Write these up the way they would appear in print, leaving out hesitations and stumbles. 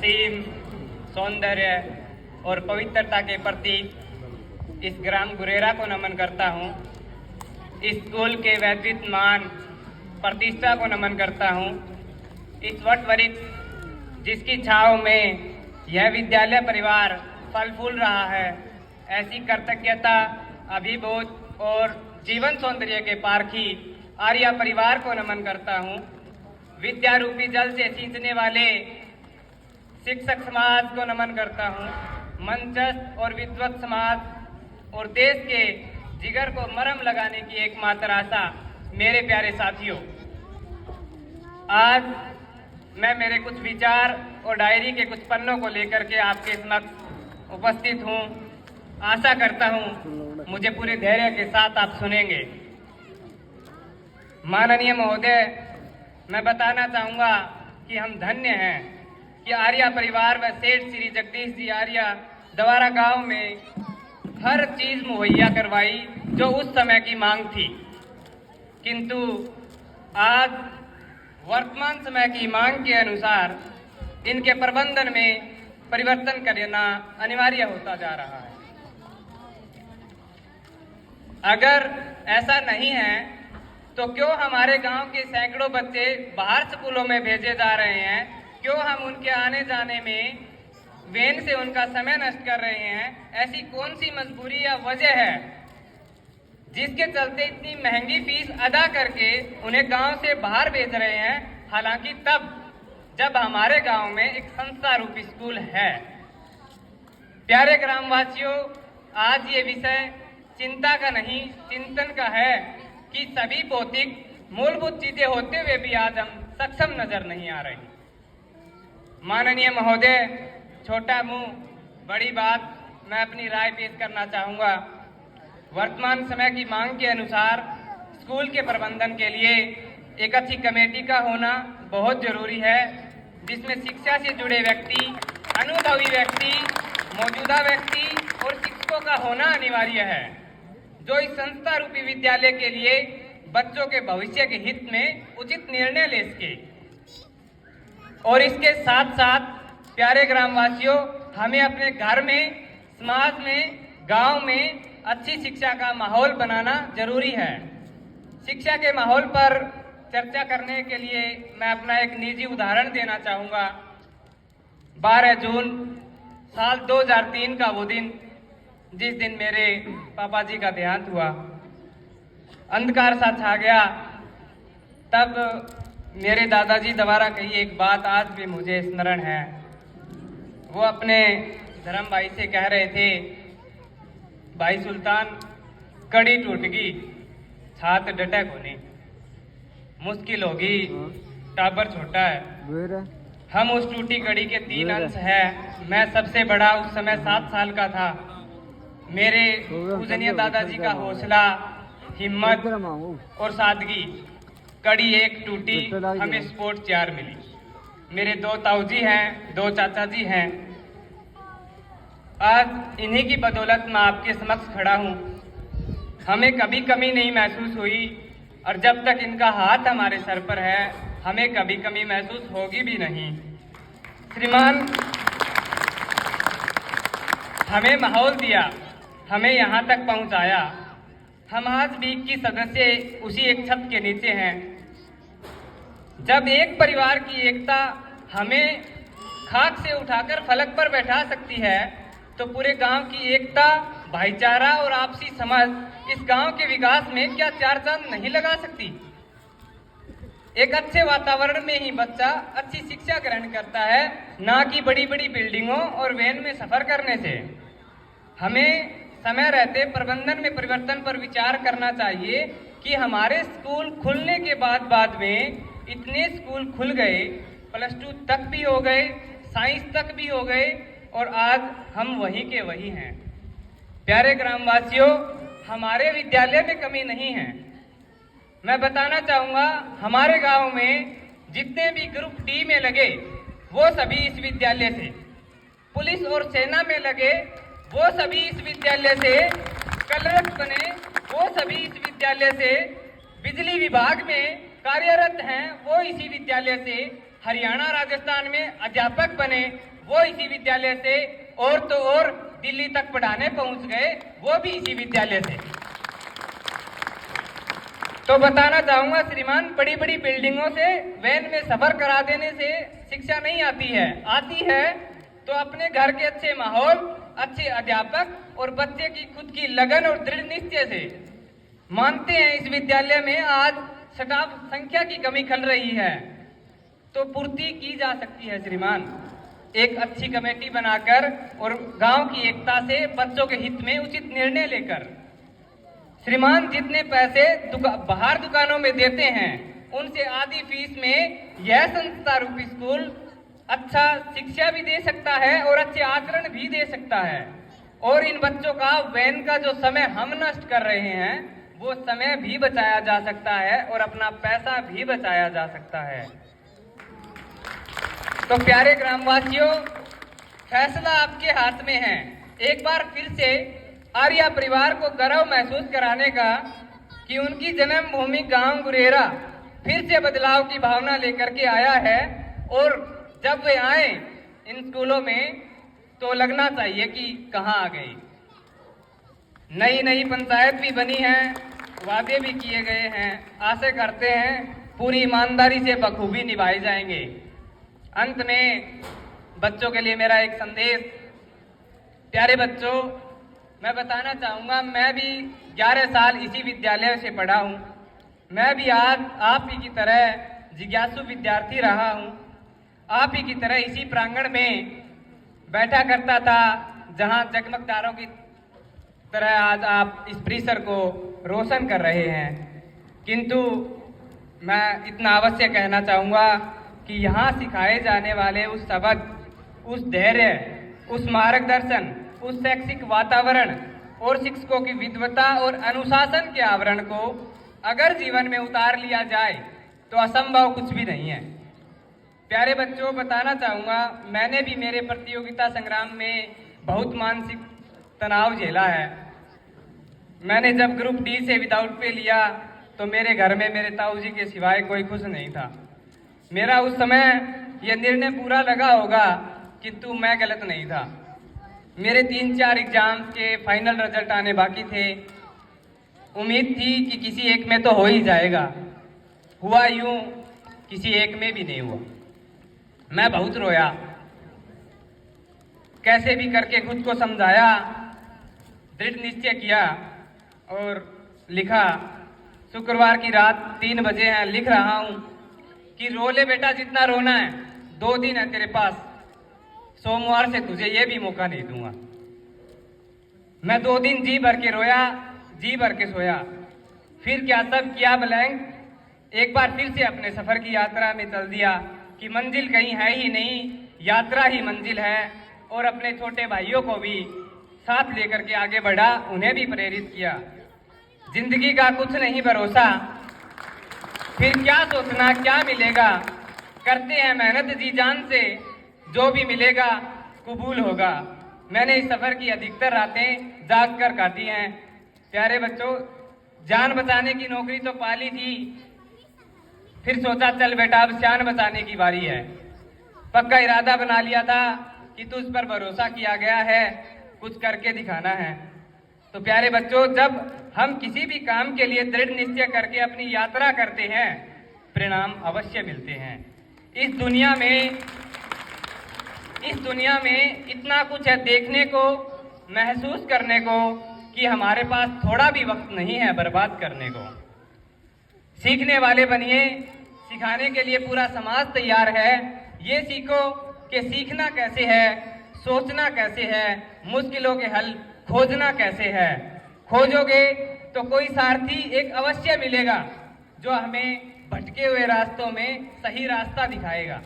असीम सौंदर्य और पवित्रता के प्रतीक इस ग्राम गुरेरा को नमन करता हूँ। इस स्कूल के वैविध्यमान प्रतिष्ठा को नमन करता हूँ। इस वट वृक्ष जिसकी छाँव में यह विद्यालय परिवार फल फूल रहा है, ऐसी कृतज्ञता, अभिबोध और जीवन सौंदर्य के पारखी आर्या परिवार को नमन करता हूँ। विद्या रूपी जल से सींचने वाले शिक्षक समाज को नमन करता हूँ। मंचस्थ और विद्वत समाज और देश के जिगर को मरहम लगाने की एकमात्र आशा मेरे प्यारे साथियों, आज मैं मेरे कुछ विचार और डायरी के कुछ पन्नों को लेकर के आपके समक्ष उपस्थित हूँ। आशा करता हूँ मुझे पूरे धैर्य के साथ आप सुनेंगे। माननीय महोदय, मैं बताना चाहूँगा कि हम धन्य हैं कि आर्या परिवार व सेठ श्री जगदीश जी आर्या दवारा गांव में हर चीज मुहैया करवाई जो उस समय की मांग थी, किंतु आज वर्तमान समय की मांग के अनुसार इनके प्रबंधन में परिवर्तन करना अनिवार्य होता जा रहा है। अगर ऐसा नहीं है तो क्यों हमारे गांव के सैकड़ों बच्चे बाहर स्कूलों में भेजे जा रहे हैं? क्यों हम उनके आने जाने में वैन से उनका समय नष्ट कर रहे हैं? ऐसी कौन सी मजबूरी या वजह है जिसके चलते इतनी महंगी फीस अदा करके उन्हें गांव से बाहर भेज रहे हैं, हालांकि तब जब हमारे गांव में एक संस्था रूपी स्कूल है। प्यारे ग्रामवासियों, आज ये विषय चिंता का नहीं, चिंतन का है कि सभी भौतिक मूलभूत चीजें होते हुए भी आज हम सक्षम नजर नहीं आ रहे। माननीय महोदय, छोटा मुंह बड़ी बात, मैं अपनी राय पेश करना चाहूँगा। वर्तमान समय की मांग के अनुसार स्कूल के प्रबंधन के लिए एक अच्छी कमेटी का होना बहुत जरूरी है, जिसमें शिक्षा से जुड़े व्यक्ति, अनुभवी व्यक्ति, मौजूदा व्यक्ति और शिक्षकों का होना अनिवार्य है, जो इस संस्था रूपी विद्यालय के लिए बच्चों के भविष्य के हित में उचित निर्णय ले सके। और इसके साथ साथ प्यारे ग्रामवासियों, हमें अपने घर में, समाज में, गांव में अच्छी शिक्षा का माहौल बनाना जरूरी है। शिक्षा के माहौल पर चर्चा करने के लिए मैं अपना एक निजी उदाहरण देना चाहूँगा। 12 जून साल 2003 का वो दिन जिस दिन मेरे पापा जी का देहांत हुआ, अंधकार सा छा गया। तब मेरे दादाजी द्वारा कही एक बात आज भी मुझे स्मरण है। वो अपने धर्म भाई से कह रहे थे, भाई सुल्तान, कड़ी टूट गई, छात डटे कोनी, मुश्किल होगी, टाबर छोटा है। हम उस टूटी कड़ी के 3 अंश है। मैं सबसे बड़ा, उस समय 7 साल का था। मेरे पूजनीय दादाजी का हौसला, हिम्मत और सादगी, कड़ी एक टूटी, हमें स्पोर्ट चेयर मिली। मेरे 2 ताऊजी हैं, 2 चाचा जी हैं। आज इन्हीं की बदौलत मैं आपके समक्ष खड़ा हूँ। हमें कभी कमी नहीं महसूस हुई, और जब तक इनका हाथ हमारे सर पर है, हमें कभी कमी महसूस होगी भी नहीं। श्रीमान, हमें माहौल दिया, हमें यहाँ तक पहुँचाया। हम आज भी 21 सदस्य उसी एक छत के नीचे हैं। जब एक परिवार की एकता हमें खाक से उठाकर फलक पर बैठा सकती है, तो पूरे गांव की एकता, भाईचारा और आपसी समझ इस गांव के विकास में क्या 4 चांद नहीं लगा सकती? एक अच्छे वातावरण में ही बच्चा अच्छी शिक्षा ग्रहण करता है, ना कि बड़ी बड़ी बिल्डिंगों और वैन में सफर करने से। हमें समय रहते प्रबंधन में परिवर्तन पर विचार करना चाहिए कि हमारे स्कूल खुलने के बाद में इतने स्कूल खुल गए, +2 तक भी हो गए, साइंस तक भी हो गए, और आज हम वहीं के वही हैं। प्यारे ग्रामवासियों, हमारे विद्यालय में कमी नहीं है। मैं बताना चाहूँगा, हमारे गांव में जितने भी ग्रुप डी में लगे वो सभी इस विद्यालय से, पुलिस और सेना में लगे वो सभी इस विद्यालय से, कलरक बने वो सभी इस विद्यालय से, बिजली विभाग में कार्यरत हैं वो इसी विद्यालय से, हरियाणा राजस्थान में अध्यापक बने वो इसी विद्यालय से, और तो और दिल्ली तक पढ़ाने पहुंच गए, वो भी इसी विद्यालय से। तो बताना चाहूंगा श्रीमान, बड़ी बड़ी बिल्डिंगों से वैन में सफर करा देने से शिक्षा नहीं आती है। आती है तो अपने घर के अच्छे माहौल, अच्छे अध्यापक और बच्चे की खुद की लगन और दृढ़ निश्चय से। मानते हैं इस विद्यालय में आज स्टाफ संख्या की कमी खल रही है, तो पूर्ति की जा सकती है श्रीमान, एक अच्छी कमेटी बनाकर और गांव की एकता से बच्चों के हित में उचित निर्णय लेकर। श्रीमान, जितने पैसे बाहर दुकानों में देते हैं उनसे आधी फीस में यह संस्था रूपी स्कूल अच्छा शिक्षा भी दे सकता है और अच्छे आचरण भी दे सकता है। और इन बच्चों का वैन का जो समय हम नष्ट कर रहे हैं वो समय भी बचाया जा सकता है और अपना पैसा भी बचाया जा सकता है। तो प्यारे ग्रामवासियों, फैसला आपके हाथ में है। एक बार फिर से आर्या परिवार को गर्व महसूस कराने का कि उनकी जन्मभूमि गांव गुरेरा फिर से बदलाव की भावना लेकर के आया है। और जब वे आए इन स्कूलों में तो लगना चाहिए कि कहाँ आ गई। नई नई पंचायत भी बनी है, वादे भी किए गए हैं। आशा करते हैं पूरी ईमानदारी से बखूबी निभाए जाएंगे। अंत में बच्चों के लिए मेरा एक संदेश। प्यारे बच्चों, मैं बताना चाहूँगा, मैं भी 11 साल इसी विद्यालय से पढ़ा हूँ। मैं भी आज आप ही की तरह जिज्ञासु विद्यार्थी रहा हूँ। आप ही की तरह इसी प्रांगण में बैठा करता था जहाँ जगमग तारों की तरह आज आप इस परिसर को रोशन कर रहे हैं। किंतु मैं इतना अवश्य कहना चाहूँगा कि यहाँ सिखाए जाने वाले उस सबक, उस धैर्य, उस मार्गदर्शन, उस शैक्षिक वातावरण और शिक्षकों की विद्वता और अनुशासन के आवरण को अगर जीवन में उतार लिया जाए तो असंभव कुछ भी नहीं है। प्यारे बच्चों, बताना चाहूँगा, मैंने भी मेरे प्रतियोगिता संग्राम में बहुत मानसिक तनाव झेला है। मैंने जब ग्रुप डी से विदाउट पे लिया तो मेरे घर में मेरे ताऊ जी के सिवाय कोई खुश नहीं था। मेरा उस समय यह निर्णय पूरा लगा होगा, किंतु मैं गलत नहीं था। मेरे 3-4 एग्जाम्स के फाइनल रिजल्ट आने बाकी थे। उम्मीद थी कि किसी एक में तो हो ही जाएगा। हुआ यूं, किसी एक में भी नहीं हुआ। मैं बहुत रोया, कैसे भी करके खुद को समझाया, दृढ़ निश्चय किया और लिखा। शुक्रवार की रात 3 बजे हैं, लिख रहा हूँ कि रो ले बेटा जितना रोना है, 2 दिन है तेरे पास, सोमवार से तुझे ये भी मौका नहीं दूंगा। मैं 2 दिन जी भर के रोया, जी भर के सोया। फिर क्या सब किया ब्लैंक, एक बार फिर से अपने सफर की यात्रा में चल दिया कि मंजिल कहीं है ही नहीं, यात्रा ही मंजिल है। और अपने छोटे भाइयों को भी साथ लेकर के आगे बढ़ा, उन्हें भी प्रेरित किया। जिंदगी का कुछ नहीं भरोसा, फिर क्या सोचना क्या मिलेगा, करते हैं मेहनत जी जान से, जो भी मिलेगा कबूल होगा। मैंने इस सफर की अधिकतर रातें जाग कर काटी हैं। प्यारे बच्चों, जान बचाने की नौकरी तो पाली थी, फिर सोचा चल बेटा अब जान बचाने की बारी है। पक्का इरादा बना लिया था कि तुझ पर भरोसा किया गया है, कुछ करके दिखाना है। तो प्यारे बच्चों, जब हम किसी भी काम के लिए दृढ़ निश्चय करके अपनी यात्रा करते हैं, परिणाम अवश्य मिलते हैं। इस दुनिया में इतना कुछ है देखने को, महसूस करने को, कि हमारे पास थोड़ा भी वक्त नहीं है बर्बाद करने को। सीखने वाले बनिए, सिखाने के लिए पूरा समाज तैयार है। ये सीखो कि सीखना कैसे है, सोचना कैसे है, मुश्किलों के हल खोजना कैसे है। खोजोगे तो कोई सारथी एक अवश्य मिलेगा जो हमें भटके हुए रास्तों में सही रास्ता दिखाएगा।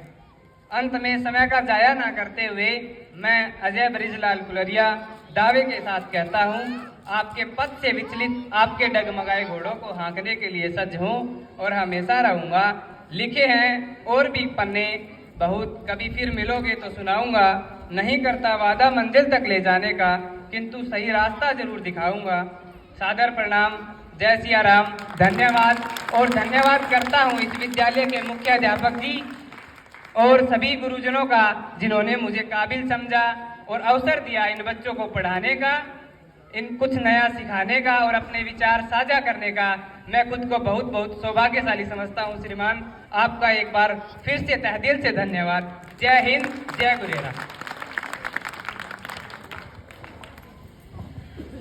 अंत में समय का जाया ना करते हुए मैं अजय ब्रिजलाल कुलरिया दावे के साथ कहता हूँ, आपके पद से विचलित आपके डगमगाए घोड़ों को हाँकने के लिए सज्ज हूँ और हमेशा रहूँगा। लिखे हैं और भी पन्ने बहुत, कभी फिर मिलोगे तो सुनाऊंगा। नहीं करता वादा मंजिल तक ले जाने का, किंतु सही रास्ता जरूर दिखाऊंगा। सादर प्रणाम, जय सिया राम, धन्यवाद। और धन्यवाद करता हूँ इस विद्यालय के मुख्य अध्यापक जी और सभी गुरुजनों का जिन्होंने मुझे काबिल समझा और अवसर दिया इन बच्चों को पढ़ाने का, इन कुछ नया सिखाने का और अपने विचार साझा करने का। मैं खुद को बहुत बहुत सौभाग्यशाली समझता हूँ श्रीमान। आपका एक बार फिर से तहे दिल से धन्यवाद। जय हिंद, जय गुरेरा।